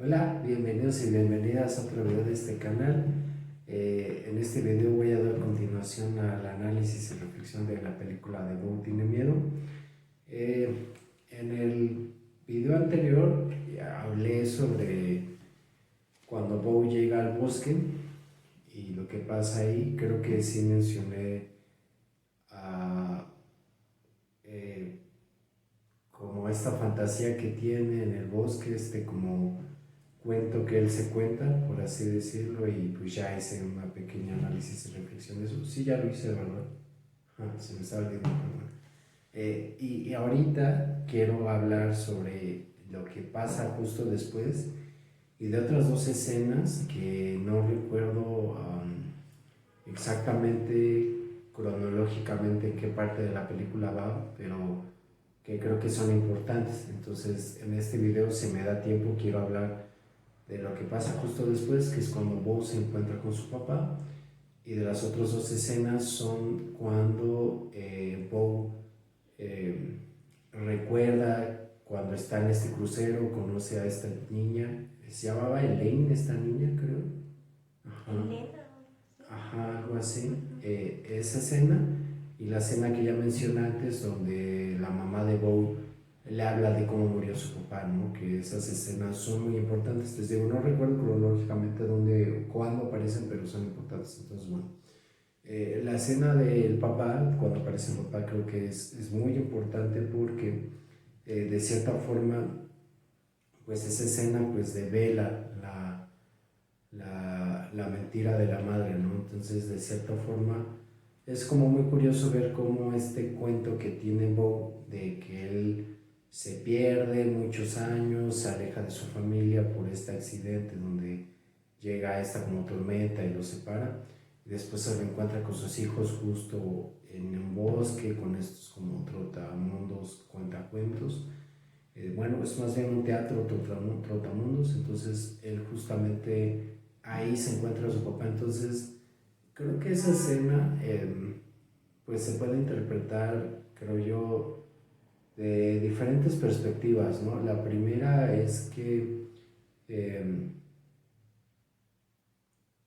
Hola, bienvenidos y bienvenidas a otro video de este canal. En este video voy a dar continuación al análisis y reflexión de la película de Bo tiene miedo. En el video anterior hablé sobre cuando Bo llega al bosque y lo que pasa ahí. Creo que sí mencioné a, como esta fantasía que tiene en el bosque, como cuento que él se cuenta, por así decirlo, y pues ya hice una pequeña análisis y reflexión de eso. Sí, ya lo hice, ¿verdad? Se me estaba olvidando, perdón. Y ahorita quiero hablar sobre lo que pasa justo después y de otras dos escenas que no recuerdo exactamente cronológicamente en qué parte de la película va, pero que creo que son importantes. Entonces, en este video, si me da tiempo, quiero hablar de lo que pasa justo después, que es cuando Bo se encuentra con su papá, y de las otras dos escenas son cuando Bo eh, recuerda cuando está en este crucero, conoce a esta niña, se llamaba Elaine esta niña, creo. Ajá. Elena. Ajá, algo así. Esa escena y la escena que ya mencioné antes, donde la mamá de Bo le habla de cómo murió su papá, ¿no? Que esas escenas son muy importantes. Les digo, no recuerdo cronológicamente dónde o cuándo aparecen, pero son importantes. Entonces, bueno, la escena del papá, cuando aparece el papá, creo que es muy importante porque de cierta forma, pues esa escena pues devela la mentira de la madre, ¿no? Entonces, de cierta forma, es como muy curioso ver cómo este cuento que tiene Bo de que él se pierde muchos años, se aleja de su familia por este accidente donde llega esta como tormenta y lo separa, y después se reencuentra con sus hijos justo en un bosque con estos como trotamundos, cuentacuentos. Bueno, es más bien un teatro trotamundos, entonces él justamente ahí se encuentra a su papá. Entonces creo que esa escena pues se puede interpretar, creo yo, de diferentes perspectivas, ¿no? La primera es que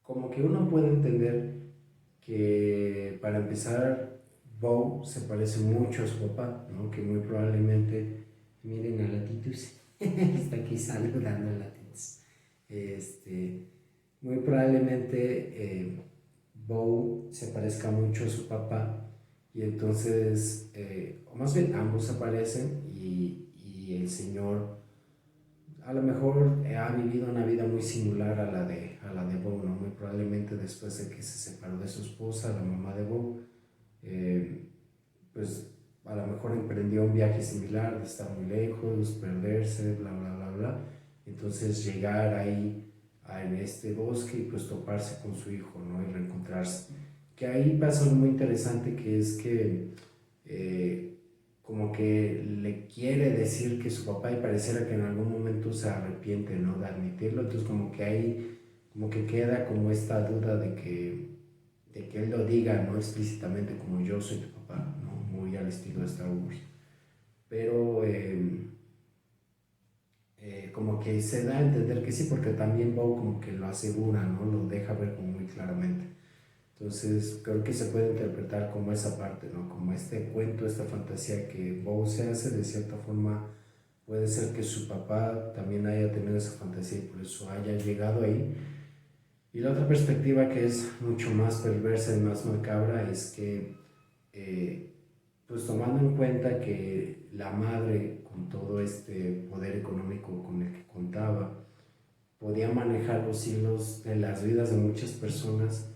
como que uno puede entender que para empezar Bo se parece mucho a su papá, ¿no? Que muy probablemente, miren a Latitus, está aquí saludando a Latitus, muy probablemente Bo se parezca mucho a su papá, y entonces, o más bien ambos aparecen, y el señor a lo mejor ha vivido una vida muy similar a la de Bo, ¿no? Muy probablemente después de que se separó de su esposa, la mamá de Bo, eh, pues a lo mejor emprendió un viaje similar de estar muy lejos, perderse, bla, bla, bla, bla. Entonces llegar ahí en este bosque y pues toparse con su hijo, ¿no? Y reencontrarse. Que ahí pasa algo muy interesante, que es que como que le quiere decir que su papá, y pareciera que en algún momento se arrepiente, ¿no? De admitirlo. Entonces como que ahí como que queda como esta duda de que él lo diga, no explícitamente, como yo soy tu papá, ¿no? Muy al estilo de Star Wars. Pero como que se da a entender que sí, porque también Bo como que lo asegura, ¿no? Lo deja ver como muy claramente. Entonces creo que se puede interpretar como esa parte, ¿no? Como este cuento, esta fantasía que Bo se hace, de cierta forma puede ser que su papá también haya tenido esa fantasía y por eso haya llegado ahí. Y la otra perspectiva, que es mucho más perversa y más macabra, es que eh, pues tomando en cuenta que la madre, con todo este poder económico con el que contaba, podía manejar los hilos de las vidas de muchas personas,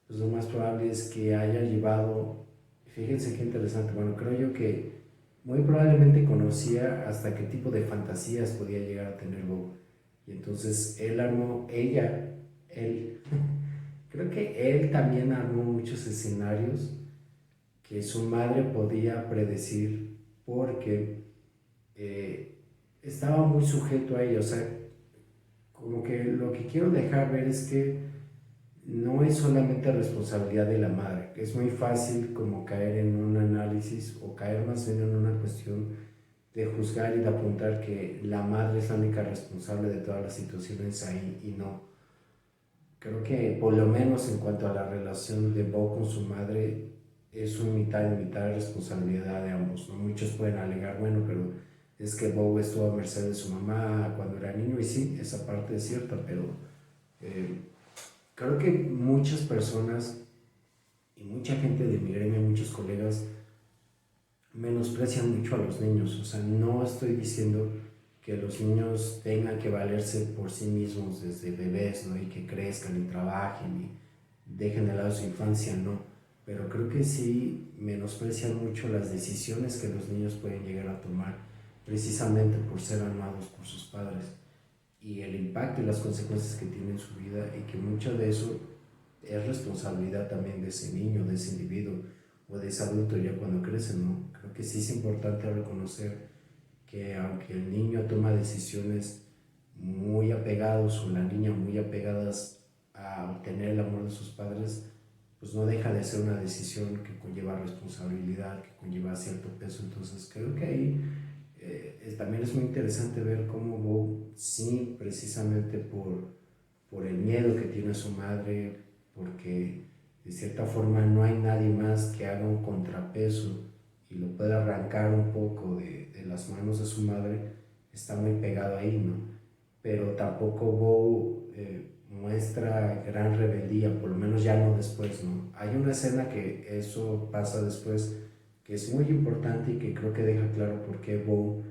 pues lo más probable es que haya llevado, fíjense qué interesante, bueno, creo yo que muy probablemente conocía hasta qué tipo de fantasías podía llegar a tener Bob. Y entonces él armó, él, creo que él también armó muchos escenarios que su madre podía predecir, porque eh, estaba muy sujeto a ello. O sea, como que lo que quiero dejar ver es que no es solamente responsabilidad de la madre. Es muy fácil como caer en un análisis, o caer más bien en una cuestión de juzgar y de apuntar que la madre es la única responsable de todas las situaciones ahí y no. Creo que por lo menos en cuanto a la relación de Bo con su madre, es un mitad y mitad de responsabilidad de ambos, ¿no? Muchos pueden alegar, bueno, pero es que Bo estuvo a merced de su mamá cuando era niño, y sí, esa parte es cierta, pero eh, creo que muchas personas y mucha gente de mi gremio, muchos colegas, menosprecian mucho a los niños. O sea, no estoy diciendo que los niños tengan que valerse por sí mismos desde bebés, ¿no? Y que crezcan y trabajen y dejen de lado su infancia, no. Pero creo que sí menosprecian mucho las decisiones que los niños pueden llegar a tomar precisamente por ser amados por sus padres y el impacto y las consecuencias que tiene en su vida, y que mucho de eso es responsabilidad también de ese niño, de ese individuo o de ese adulto ya cuando crece, ¿no? Creo que sí es importante reconocer que aunque el niño toma decisiones muy apegados o la niña muy apegadas a obtener el amor de sus padres, pues no deja de ser una decisión que conlleva responsabilidad, que conlleva cierto peso. Entonces creo que ahí también es muy interesante ver cómo Bo, sí, precisamente por el miedo que tiene su madre, porque de cierta forma no hay nadie más que haga un contrapeso y lo pueda arrancar un poco de las manos de su madre, está muy pegado ahí, ¿no? Pero tampoco Bo muestra gran rebeldía, por lo menos ya no después, ¿no? Hay una escena que eso pasa después, que es muy importante y que creo que deja claro por qué Bo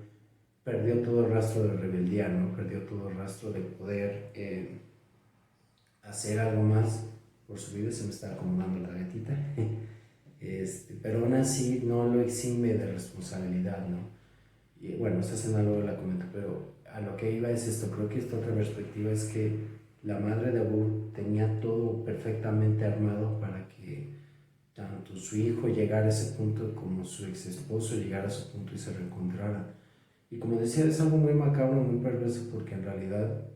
perdió todo el rastro de rebeldía, ¿no? Perdió todo el rastro de poder hacer algo más por su vida. Se me está acomodando la gatita. Pero aún así no lo exime de responsabilidad, ¿no? Y bueno, esta escena luego la comento, pero a lo que iba es esto. Creo que esta otra perspectiva es que la madre de Abu tenía todo perfectamente armado para que tanto su hijo llegara a ese punto como su ex esposo llegara a su punto y se reencontraran. Y como decía, es algo muy macabro, muy perverso, porque en realidad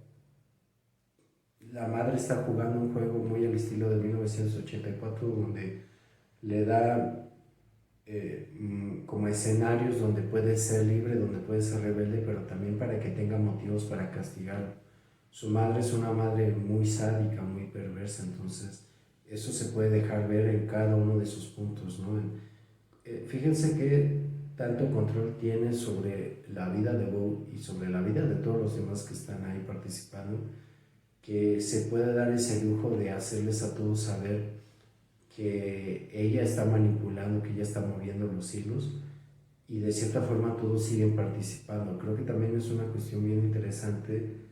la madre está jugando un juego muy al estilo de 1984, donde le da como escenarios donde puede ser libre, donde puede ser rebelde, pero también para que tenga motivos para castigar. Su madre es una madre muy sádica, muy perversa, entonces eso se puede dejar ver en cada uno de sus puntos, ¿no? Fíjense que tanto control tiene sobre la vida de Bo y sobre la vida de todos los demás que están ahí participando, que se puede dar ese lujo de hacerles a todos saber que ella está manipulando, que ella está moviendo los hilos, y de cierta forma todos siguen participando. Creo que también es una cuestión bien interesante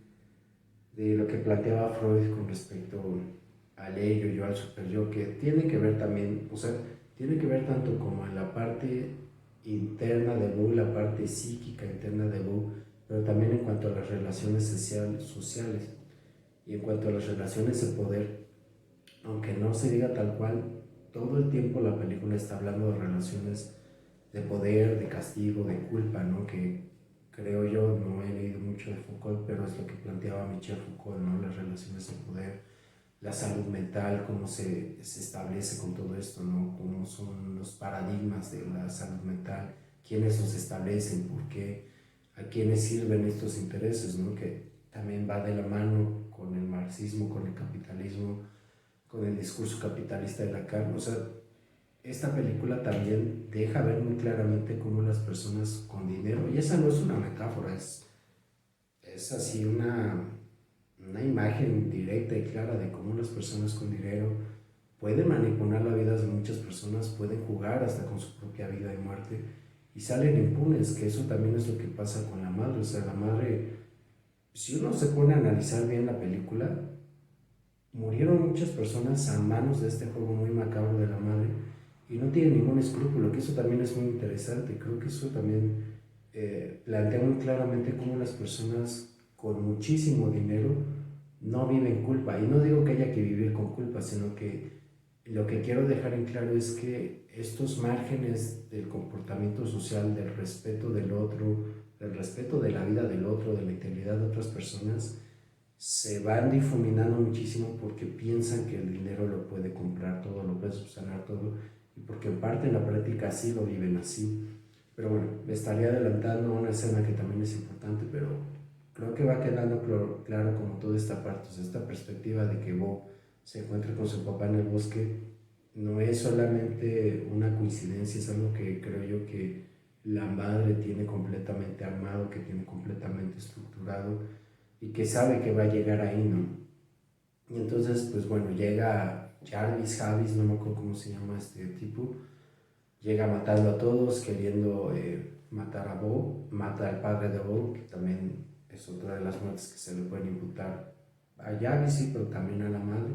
de lo que planteaba Freud con respecto al ello, yo, al super yo, que tiene que ver también, o sea, tiene que ver tanto como en la parte interna de Bo, la parte psíquica interna de Bo, pero también en cuanto a las relaciones sociales y en cuanto a las relaciones de poder. Aunque no se diga tal cual, todo el tiempo la película está hablando de relaciones de poder, de castigo, de culpa, ¿no? Que creo yo, no he leído mucho de Foucault, pero es lo que planteaba Michel Foucault, ¿no? Las relaciones de poder, la salud mental, cómo se establece con todo esto, ¿no? Cómo son los paradigmas de la salud mental, quiénes los establecen, por qué, a quiénes sirven estos intereses, ¿no? Que también va de la mano con el marxismo, con el capitalismo, con el discurso capitalista de Lacan. O sea, esta película también deja ver muy claramente cómo las personas con dinero, y esa no es una metáfora, es así una imagen directa y clara de cómo las personas con dinero pueden manipular la vida de muchas personas, pueden jugar hasta con su propia vida y muerte, y salen impunes, que eso también es lo que pasa con la madre. O sea, la madre, si uno se pone a analizar bien la película, murieron muchas personas a manos de este juego muy macabro de la madre, y no tiene ningún escrúpulo, que eso también es muy interesante. Creo que eso también plantea muy claramente cómo las personas con muchísimo dinero no viven culpa. Y no digo que haya que vivir con culpa, sino que lo que quiero dejar en claro es que estos márgenes del comportamiento social, del respeto del otro, del respeto de la vida del otro, de la integridad de otras personas, se van difuminando muchísimo porque piensan que el dinero lo puede comprar todo, lo puede subsanar todo, y porque en parte en la práctica así lo viven así. Pero bueno, me estaría adelantando a una escena que también es importante, pero creo que va quedando claro como toda esta parte, o sea, esta perspectiva de que Bo se encuentra con su papá en el bosque no es solamente una coincidencia, es algo que creo yo que la madre tiene completamente armado, que tiene completamente estructurado y que sabe que va a llegar ahí, ¿no? Y entonces, pues bueno, llega Javis, no me acuerdo cómo se llama este tipo, llega matando a todos, queriendo matar a Bo, mata al padre de Bo, que también es otra de las muertes que se le pueden imputar a Javis, sí, pero también a la madre.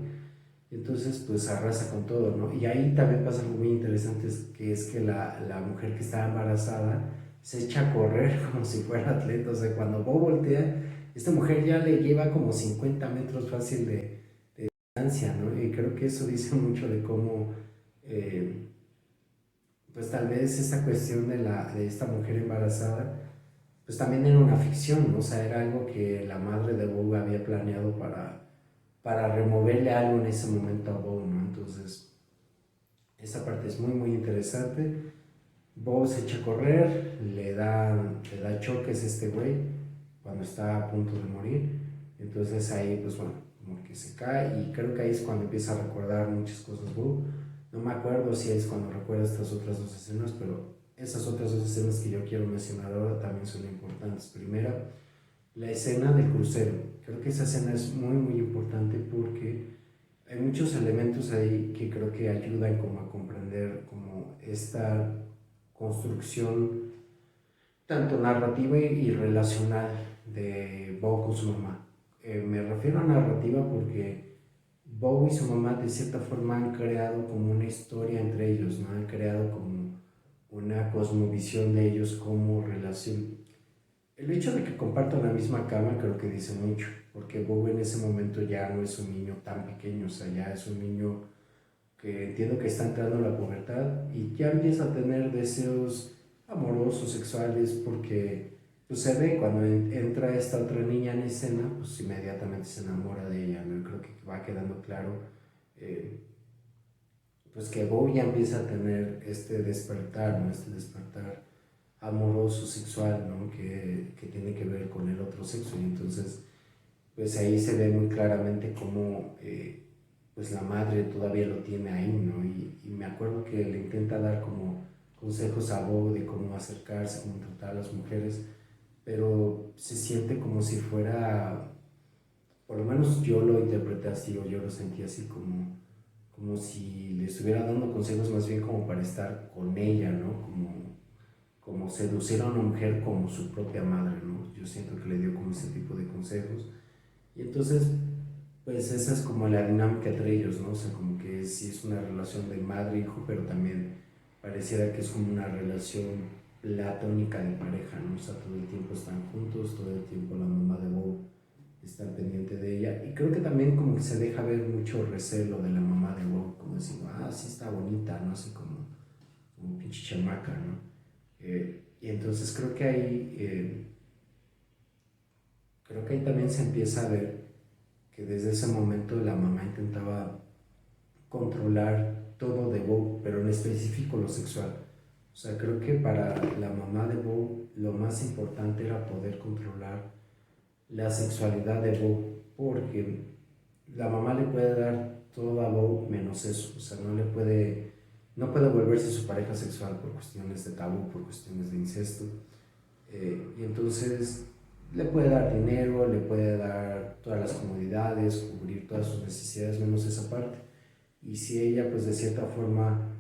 Y entonces, pues arrasa con todo, ¿no? Y ahí también pasa algo muy interesante, que es que la mujer que estaba embarazada se echa a correr como si fuera atleta, o sea, cuando Bo voltea, esta mujer ya le lleva como 50 metros fácil de distancia, ¿no? Y creo que eso dice mucho de cómo eh, pues tal vez esta cuestión de esta mujer embarazada, pues también era una ficción, ¿no? O sea, era algo que la madre de Bo había planeado para removerle algo en ese momento a Bo, ¿no? Entonces, esa parte es muy, muy interesante. Bo se echa a correr, le da choques a este güey cuando está a punto de morir. Entonces ahí, pues bueno, como que se cae y creo que ahí es cuando empieza a recordar muchas cosas Bo. No me acuerdo si es cuando recuerda estas otras dos escenas, pero esas otras dos escenas que yo quiero mencionar ahora también son importantes. Primera, la escena del crucero. Creo que esa escena es muy, muy importante porque hay muchos elementos ahí que creo que ayudan como a comprender como esta construcción tanto narrativa y relacional de Bo con su mamá. Me refiero a narrativa porque Bo y su mamá de cierta forma han creado como una historia entre ellos, ¿no? Han creado como una cosmovisión de ellos como relación. El hecho de que compartan la misma cama creo que dice mucho, porque Bo en ese momento ya no es un niño tan pequeño, o sea, ya es un niño que entiendo que está entrando en la pubertad y ya empieza a tener deseos amorosos, sexuales, porque pues, se ve cuando entra esta otra niña en escena, pues inmediatamente se enamora de ella, ¿no? Creo que va quedando claro, eh, pues que Bo ya empieza a tener este despertar, ¿no? Este despertar amoroso, sexual, ¿no? Que tiene que ver con el otro sexo y entonces pues ahí se ve muy claramente cómo pues la madre todavía lo tiene ahí, ¿no? Y me acuerdo que le intenta dar como consejos a Bo de cómo acercarse, cómo tratar a las mujeres, pero se siente como si fuera, por lo menos yo lo interpreté así o yo lo sentí así como si le estuviera dando consejos más bien como para estar con ella, ¿no? Como seducir a una mujer como su propia madre, ¿no? Yo siento que le dio como ese tipo de consejos. Y entonces, pues esa es como la dinámica entre ellos, ¿no? O sea, como que sí es una relación de madre-hijo, pero también pareciera que es como una relación platónica de pareja, ¿no? O sea, todo el tiempo están juntos, todo el tiempo la mamá de Bo está al pendiente de ella. Y creo que también como que se deja ver mucho recelo de la mamá de Bo, como diciendo, ah, sí está bonita, ¿no? Así como pinche chamaca, ¿no? Y entonces creo que ahí también se empieza a ver que desde ese momento la mamá intentaba controlar todo de Bo, pero en específico lo sexual. O sea, creo que para la mamá de Bo lo más importante era poder controlar la sexualidad de Bo, porque la mamá le puede dar todo a Bo menos eso, o sea, no puede volverse su pareja sexual por cuestiones de tabú, por cuestiones de incesto, y entonces le puede dar dinero, le puede dar todas las comodidades, cubrir todas sus necesidades menos esa parte. Y si ella pues de cierta forma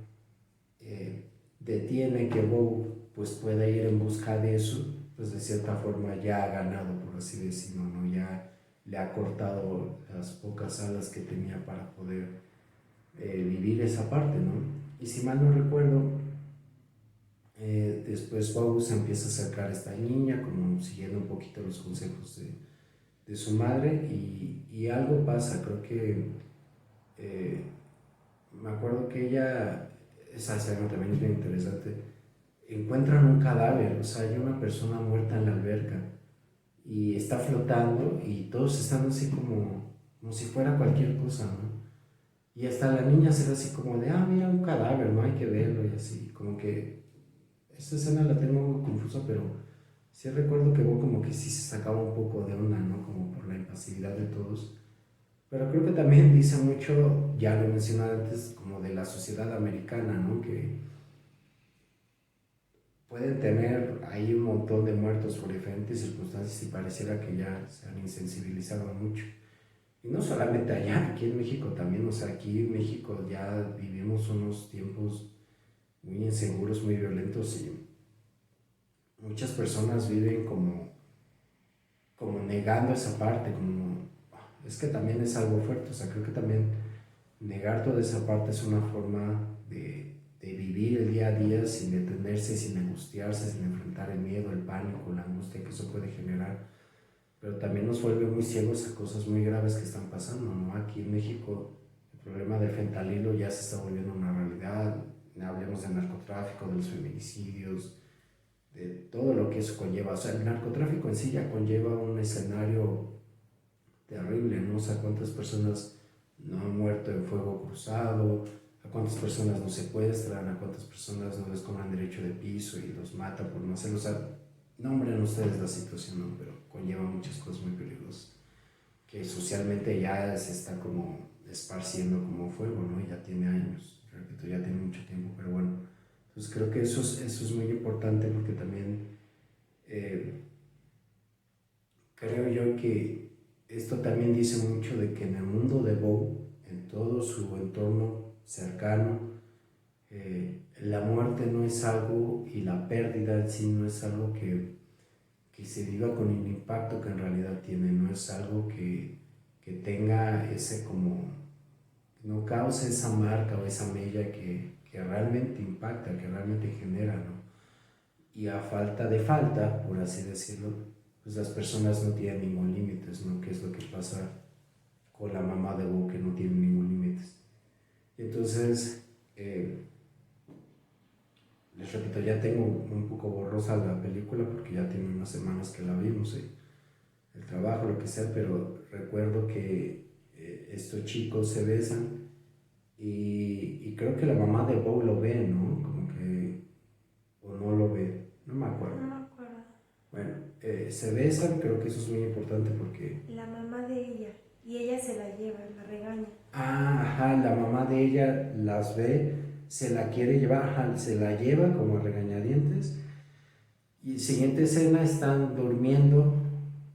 detiene que Bo pues pueda ir en busca de eso, pues de cierta forma ya ha ganado, por así decirlo, ¿no? Ya le ha cortado las pocas alas que tenía para poder vivir esa parte, ¿no? Y si mal no recuerdo, después Bo se empieza a acercar a esta niña, como siguiendo un poquito los consejos de su madre, y algo pasa, creo que eh, me acuerdo que esa escena también es bien interesante, encuentran un cadáver, o sea, hay una persona muerta en la alberca y está flotando y todos están así como si fuera cualquier cosa, ¿no? Y hasta la niña se ve así como de, ah, mira un cadáver, no hay que verlo y así, como que esta escena la tengo muy confusa, pero sí recuerdo que Bo como que sí se sacaba un poco de onda, ¿no? Como por la impasividad de todos. Pero creo que también dice mucho, ya lo mencioné antes, como de la sociedad americana, ¿no? Que pueden tener ahí un montón de muertos por diferentes circunstancias y pareciera que ya se han insensibilizado mucho. Y no solamente allá, aquí en México también, o sea, aquí en México ya vivimos unos tiempos muy inseguros, muy violentos y muchas personas viven como negando esa parte, como es que también es algo fuerte, o sea, creo que también negar toda esa parte es una forma de vivir el día a día sin detenerse, sin angustiarse, sin enfrentar el miedo, el pánico, la angustia que eso puede generar, pero también nos vuelve muy ciegos a cosas muy graves que están pasando, ¿no? Aquí en México el problema del fentanilo ya se está volviendo una realidad, hablemos del narcotráfico, de los feminicidios, de todo lo que eso conlleva. O sea, el narcotráfico en sí ya conlleva un escenario terrible, ¿no? O sea, cuántas personas no han muerto en fuego cruzado, a cuántas personas no secuestran, a cuántas personas no les cobran derecho de piso y los matan por no hacerlo. O sea, nombren ustedes la situación, ¿no? Pero conlleva muchas cosas muy peligrosas que socialmente ya se está como esparciendo como fuego, ¿no? Y ya tiene años, repito, ya tiene mucho tiempo, pero bueno. Entonces creo que eso es muy importante porque también eh, creo yo que esto también dice mucho de que en el mundo de Bow, en todo su entorno cercano, la muerte no es algo y la pérdida en sí no es algo que se viva con el impacto que en realidad tiene, no es algo que tenga ese como, no cause esa marca o esa mella que realmente impacta, que realmente genera, ¿no? Y a falta de falta, por así decirlo, pues las personas no tienen ningún límite, ¿no? Que es lo que pasa con la mamá de Bo, que no tiene ningún límite. Entonces, eh, les repito, ya tengo un poco borrosa la película porque ya tiene unas semanas que la vimos, el trabajo, lo que sea, pero recuerdo que estos chicos se besan y creo que la mamá de Bo lo ve, ¿no? Como que, o no lo ve, no me acuerdo. No me acuerdo. Bueno, se besan, creo que eso es muy importante porque... La mamá de ella. Y ella se la lleva, la regaña. Ah, ajá, la mamá de ella las ve, se la quiere llevar, ajá, se la lleva como a regañadientes. Y siguiente escena, están durmiendo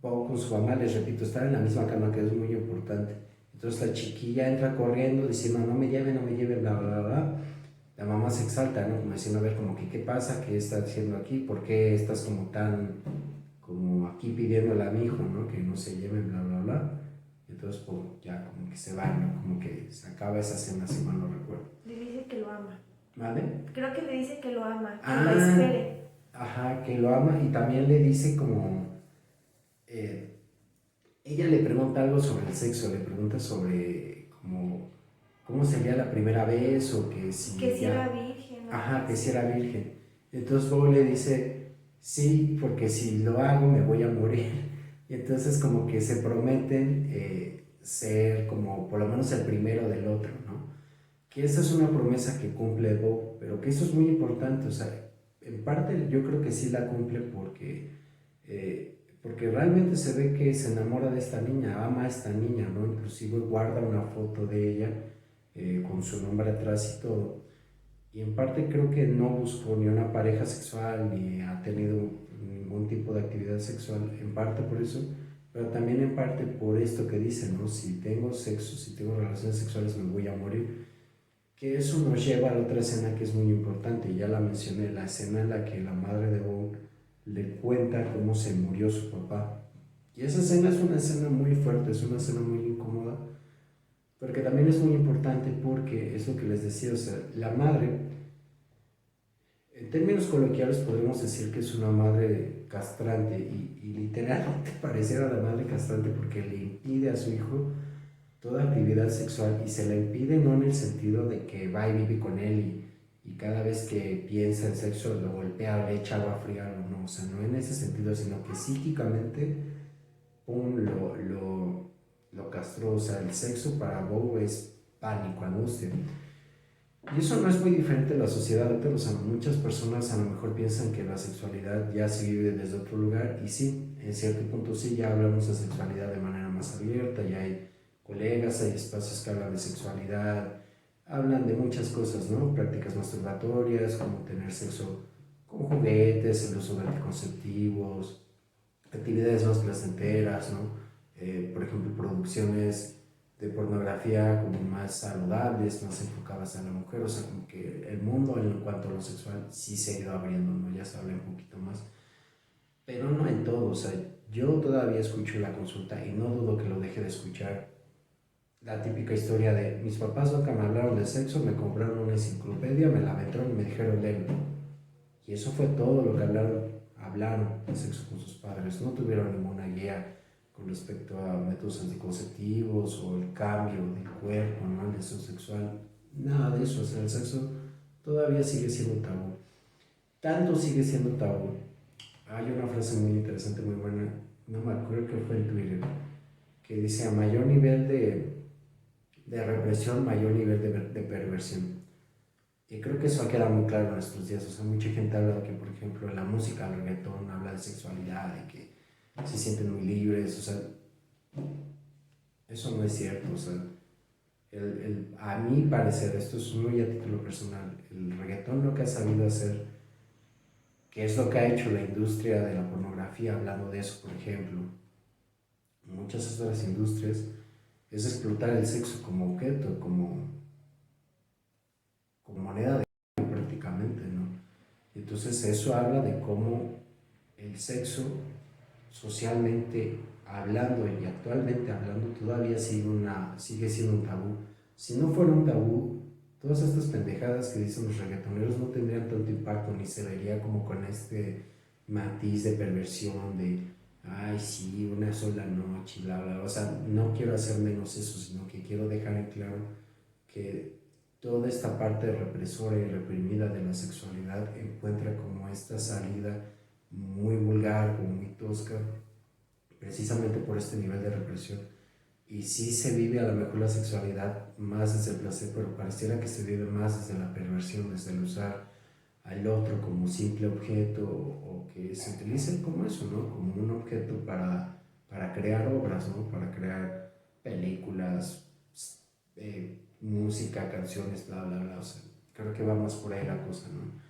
con su mamá, les repito, están en la misma cama, que es muy importante. Entonces la chiquilla entra corriendo diciendo, no me lleven, bla, bla, bla. La mamá se exalta, ¿no? Como diciendo, a ver, como que, ¿qué pasa? ¿Qué está haciendo aquí? ¿Por qué estás como tan, como aquí pidiéndole a mi hijo, ¿no? Que no se lleven, bla, bla, bla. Y entonces, pues, ya como que se van, ¿no? Como que se acaba esa escena, si mal no recuerdo. Le dice que lo ama. ¿Vale? Creo que le dice que lo ama, que la Ah, espere. ajá, que lo ama y también le dice como... eh, ella le pregunta algo sobre el sexo, le pregunta sobre como cómo sería la primera vez o que Que si si era ya, virgen. ajá, que si era virgen. Entonces luego le dice, sí, porque si lo hago me voy a morir. Y entonces como que se prometen ser como por lo menos el primero del otro, ¿no? Que esa es una promesa que cumple Bob, pero que eso es muy importante, o sea, en parte yo creo que sí la cumple porque realmente se ve que se enamora de esta niña, ama a esta niña, ¿no? Inclusive guarda una foto de ella con su nombre atrás y todo. Y en parte creo que no buscó ni una pareja sexual ni ha tenido ningún tipo de actividad sexual, en parte por eso, pero también en parte por esto que dice, ¿no? Si tengo sexo, si tengo relaciones sexuales me voy a morir. Que eso nos lleva a la otra escena que es muy importante, y ya la mencioné, la escena en la que la madre de Bob le cuenta cómo se murió su papá. Y esa escena es una escena muy fuerte, es una escena muy incómoda, pero que también es muy importante porque es lo que les decía, o sea, la madre, en términos coloquiales podemos decir que es una madre castrante y literalmente pareciera la madre castrante porque le impide a su hijo toda actividad sexual y se la impide no en el sentido de que va y vive con él y cada vez que piensa en sexo lo golpea, le echa agua fría, no, o sea, no en ese sentido, sino que psíquicamente, pum, lo castró, o sea, el sexo para Bobo es pánico, angustia. Y eso no es muy diferente en la sociedad actual, o sea, muchas personas a lo mejor piensan que la sexualidad ya se vive desde otro lugar, y sí, en cierto punto sí, ya hablamos de sexualidad de manera más abierta, ya hay colegas, hay espacios que hablan de sexualidad, hablan de muchas cosas, ¿no? Prácticas masturbatorias, como tener sexo con juguetes, el uso de anticonceptivos, actividades más placenteras, ¿no? Por ejemplo, producciones de pornografía como más saludables, más enfocadas a la mujer, o sea, como que el mundo en cuanto a lo sexual sí se ha ido abriendo, ¿no? Ya se habla un poquito más, pero no en todo, o sea, yo todavía escucho la consulta y no dudo que lo deje de escuchar. La típica historia de mis papás nunca me hablaron de sexo, me compraron una enciclopedia, me la aventaron y me dijeron léelo. Y eso fue todo lo que hablaron de sexo con sus padres. No tuvieron ninguna guía con respecto a métodos anticonceptivos o el cambio del cuerpo, ¿no? El deseo sexual. Nada de eso. O sea, el sexo todavía sigue siendo tabú. Tanto sigue siendo tabú. Hay una frase muy interesante, muy buena, no me acuerdo que fue en Twitter, que dice: a mayor nivel de represión, mayor nivel de perversión. Y creo que eso ha quedado muy claro en estos días. O sea, mucha gente habla de que, por ejemplo, la música, el reggaetón, habla de sexualidad, de que se sienten muy libres. O sea, eso no es cierto. O sea, a mi parecer, esto es muy a título personal, el reggaetón lo que ha sabido hacer, que es lo que ha hecho la industria de la pornografía, hablando de eso, por ejemplo, muchas otras industrias, es explotar el sexo como objeto, como moneda de cambio prácticamente, ¿no? Entonces eso habla de cómo el sexo, socialmente hablando y actualmente hablando, todavía sigue siendo un tabú. Si no fuera un tabú, todas estas pendejadas que dicen los reggaetoneros no tendrían tanto impacto, ni se vería como con este matiz de perversión, de ay, sí, una sola noche, bla, bla. O sea, no quiero hacer menos eso, sino que quiero dejar en claro que toda esta parte represora y reprimida de la sexualidad encuentra como esta salida muy vulgar, como muy tosca, precisamente por este nivel de represión. Y sí se vive a lo mejor la sexualidad más desde el placer, pero pareciera que se vive más desde la perversión, desde el usar al otro como simple objeto, o que se utilice como eso, ¿no? Como un objeto para crear obras, ¿no? Para crear películas, música, canciones, bla, bla, bla. O sea, creo que va más por ahí la cosa, ¿no?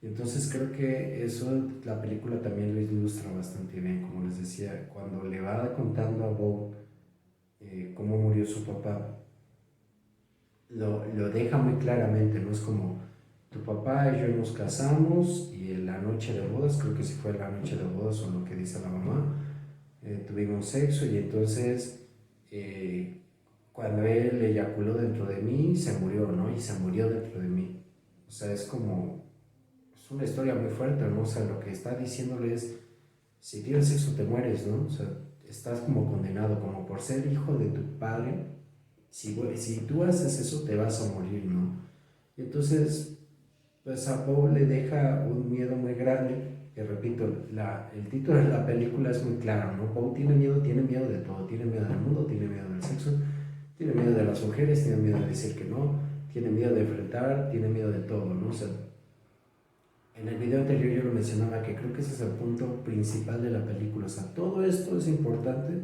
Y entonces creo que eso la película también lo ilustra bastante bien, como les decía, cuando le va contando a Bob cómo murió su papá, lo deja muy claramente, ¿no? Es como, tu papá y yo nos casamos y en la noche de bodas, creo que sí fue la noche de bodas o lo que dice la mamá, tuvimos sexo y entonces cuando él eyaculó dentro de mí, se murió, ¿no? Y se murió dentro de mí. O sea, es como, es una historia muy fuerte, ¿no? O sea, lo que está diciéndole es, si tienes sexo te mueres, ¿no? O sea, estás como condenado, como por ser hijo de tu padre, si tú haces eso te vas a morir, ¿no? Y entonces, pues a Poe le deja un miedo muy grande, que repito, el título de la película es muy claro, ¿no? Poe tiene miedo de todo, tiene miedo del mundo, tiene miedo del sexo, tiene miedo de las mujeres, tiene miedo de decir que no, tiene miedo de enfrentar, tiene miedo de todo, ¿no? O sea, en el video anterior yo lo mencionaba, que creo que ese es el punto principal de la película. O sea, todo esto es importante,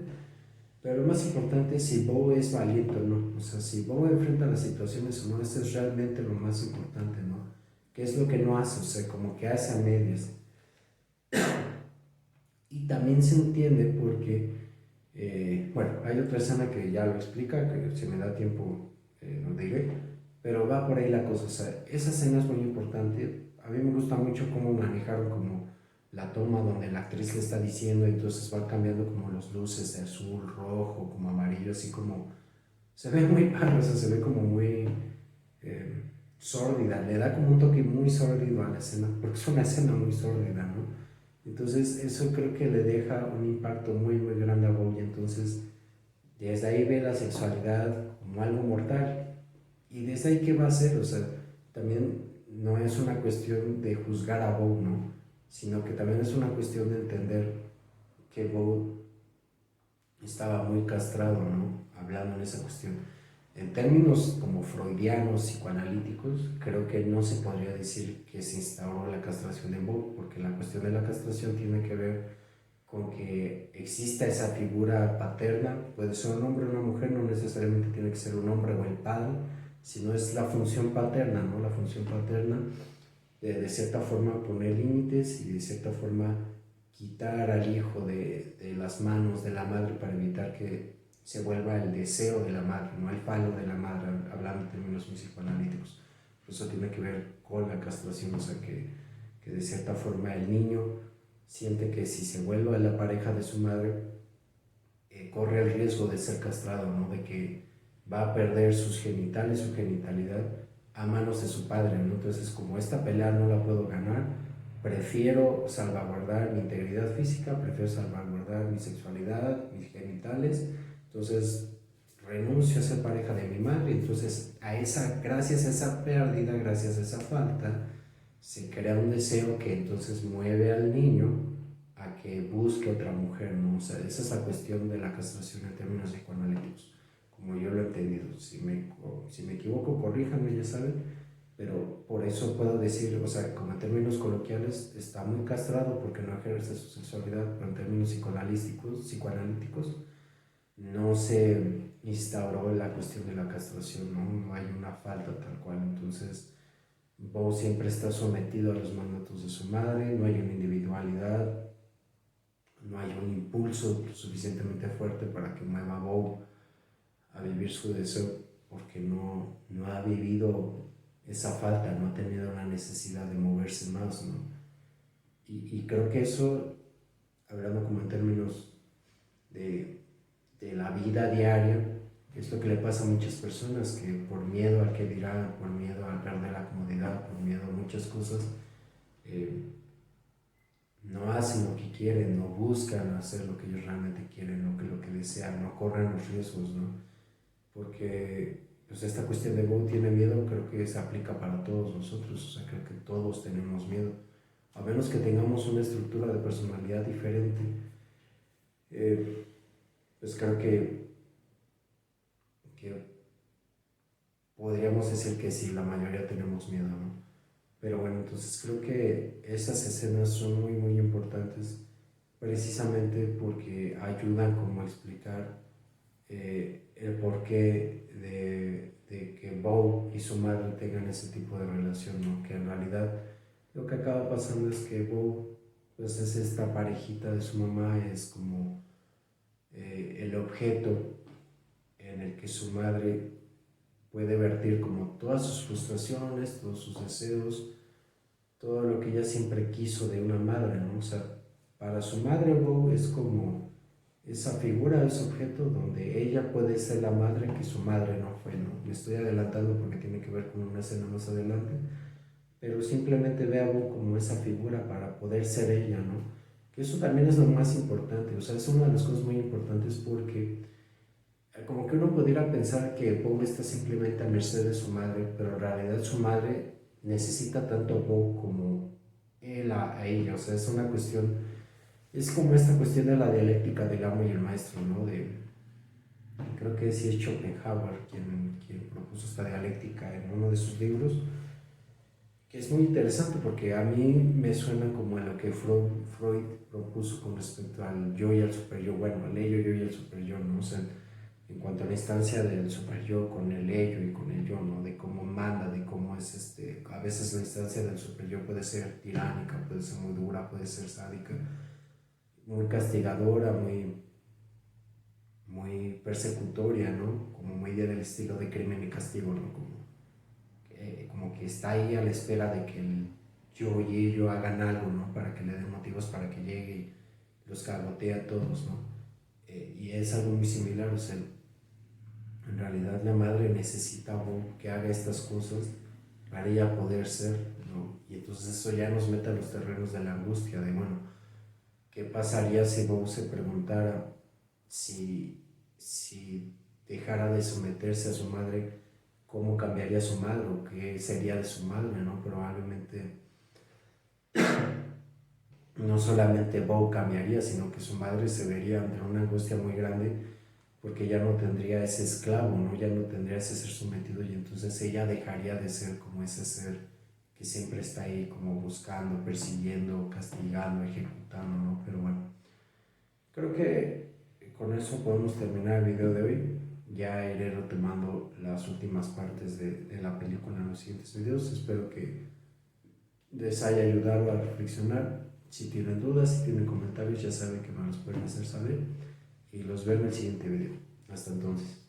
pero lo más importante es si Bo es valiente o no. O sea, si Bo enfrenta las situaciones o no, eso es realmente lo más importante, ¿no? ¿Qué es lo que no hace? O sea, como que hace a medias. Y también se entiende porque, bueno, hay otra escena que ya lo explica, que si me da tiempo lo diré, pero va por ahí la cosa. O sea, esa escena es muy importante. A mí me gusta mucho cómo manejaron como la toma donde la actriz le está diciendo, entonces va cambiando como los luces de azul, rojo, como amarillo, así como se ve muy padre, o sea, se ve como muy eh, sórdida, le da como un toque muy sórdido a la escena, porque es una escena muy sórdida, ¿no? Entonces eso creo que le deja un impacto muy muy grande a Bowie. Entonces desde ahí ve la sexualidad como algo mortal, y desde ahí qué va a hacer. O sea, también no es una cuestión de juzgar a Bowie, ¿no? Sino que también es una cuestión de entender que Bowie estaba muy castrado, ¿no? Hablando en esa cuestión. En términos como freudianos, psicoanalíticos, creo que no se podría decir que se instauró la castración en Bo, porque la cuestión de la castración tiene que ver con que exista esa figura paterna, puede ser un hombre o una mujer, no necesariamente tiene que ser un hombre o el padre, sino es la función paterna, ¿no? La función paterna de cierta forma poner límites y de cierta forma quitar al hijo de las manos de la madre para evitar que se vuelva el deseo de la madre, no el falo de la madre, hablando en términos muy psicoanalíticos. Por eso tiene que ver con la castración, o sea que de cierta forma el niño siente que si se vuelve a la pareja de su madre, corre el riesgo de ser castrado, ¿no? De que va a perder sus genitales, su genitalidad a manos de su padre, ¿no? Entonces, como esta pelea no la puedo ganar, prefiero salvaguardar mi integridad física, prefiero salvaguardar mi sexualidad, mis genitales, entonces renuncio a ser pareja de mi madre, entonces gracias a esa pérdida, gracias a esa falta, se crea un deseo que entonces mueve al niño a que busque otra mujer, ¿no? O sea, esa es la cuestión de la castración en términos psicoanalíticos, como yo lo he entendido. Si me equivoco, corríjanme, ya saben, pero por eso puedo decir, o sea, como en términos coloquiales, está muy castrado porque no ejerce su sexualidad, pero en términos psicoanalíticos, no se instauró la cuestión de la castración, ¿no? No hay una falta tal cual, entonces Bo siempre está sometido a los mandatos de su madre, no hay una individualidad, no hay un impulso suficientemente fuerte para que mueva a Bo a vivir su deseo, porque no ha vivido esa falta, no ha tenido la necesidad de moverse más, ¿no? Y creo que eso, hablando como en términos de, de la vida diaria, es lo que le pasa a muchas personas, que por miedo al que dirá, por miedo a perder la comodidad, por miedo a muchas cosas, eh, no hacen lo que quieren, no buscan hacer lo que ellos realmente quieren, lo que desean, no corren los riesgos, ¿no? Porque pues esta cuestión de Bo tiene miedo, creo que se aplica para todos nosotros, o sea, creo que todos tenemos miedo, a menos que tengamos una estructura de personalidad diferente, eh, pues creo que podríamos decir que sí, la mayoría tenemos miedo, ¿no? Pero bueno, entonces creo que esas escenas son muy, muy importantes precisamente porque ayudan como a explicar el porqué de que Bo y su madre tengan ese tipo de relación, ¿no? Que en realidad lo que acaba pasando es que Bo pues es esta parejita de su mamá, es como el objeto en el que su madre puede vertir como todas sus frustraciones, todos sus deseos, todo lo que ella siempre quiso de una madre, ¿no? O sea, para su madre Bo es como esa figura, ese objeto donde ella puede ser la madre que su madre no fue, ¿no? Me estoy adelantando porque tiene que ver con una escena más adelante, pero simplemente ve a Bo como esa figura para poder ser ella, ¿no? Que eso también es lo más importante, o sea, es una de las cosas muy importantes porque como que uno pudiera pensar que Bo está simplemente a merced de su madre, pero en realidad su madre necesita tanto a Bo como él a ella, o sea, es una cuestión, es como esta cuestión de la dialéctica del amo y el maestro, ¿no? Creo que sí es Schopenhauer quien propuso esta dialéctica en uno de sus libros, que es muy interesante porque a mí me suena como a lo que Freud propuso con respecto al yo y al superyo, bueno, al ello, yo y al superyo, ¿no? O sea, en cuanto a la instancia del superyo con el ello y con el yo, ¿no? De cómo manda, de cómo es a veces la instancia del superyo puede ser tiránica, puede ser muy dura, puede ser sádica, muy castigadora, muy persecutoria, ¿no? Como muy del estilo de Crimen y Castigo, ¿no? Como que está ahí a la espera de que el yo y ello hagan algo, ¿no? Para que le den motivos para que llegue y los cabotee a todos, ¿no? Y es algo muy similar, o sea, en realidad la madre necesita que haga estas cosas para ella poder ser, ¿no? Y entonces eso ya nos mete a los terrenos de la angustia, de bueno, ¿qué pasaría si Bo se preguntara si dejara de someterse a su madre, cómo cambiaría su madre o qué sería de su madre, ¿no? Probablemente no solamente Bo cambiaría, sino que su madre se vería ante una angustia muy grande porque ya no tendría ese esclavo, ¿no? Ya no tendría ese ser sometido y entonces ella dejaría de ser como ese ser que siempre está ahí como buscando, persiguiendo, castigando, ejecutando, ¿no? Pero bueno, creo que con eso podemos terminar el video de hoy. Ya iré retomando las últimas partes de la película en los siguientes videos. Espero que les haya ayudado a reflexionar. Si tienen dudas, si tienen comentarios, ya saben que me los pueden hacer saber. Y los veo en el siguiente video. Hasta entonces.